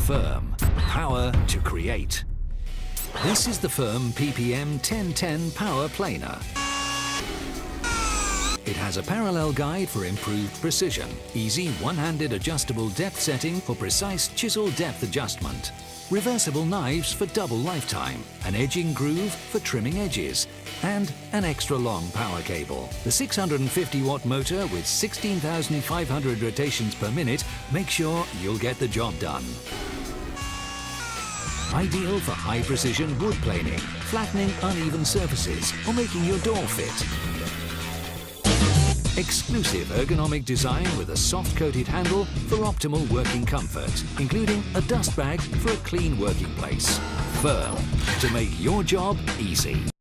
FERM, power to create. This is the FERM PPM1010 power planer. It has a parallel guide for improved precision, easy one-handed adjustable depth setting for precise chisel depth adjustment, reversible knives for double lifetime, an edging groove for trimming edges, and an extra long power cable. The 650-watt motor with 16,500 rotations per minute makes sure you'll get the job done. Ideal for high-precision wood planing, flattening uneven surfaces, or making your door fit. Exclusive ergonomic design with a soft-coated handle for optimal working comfort, including a dust bag for a clean working place. FERM, to make your job easy.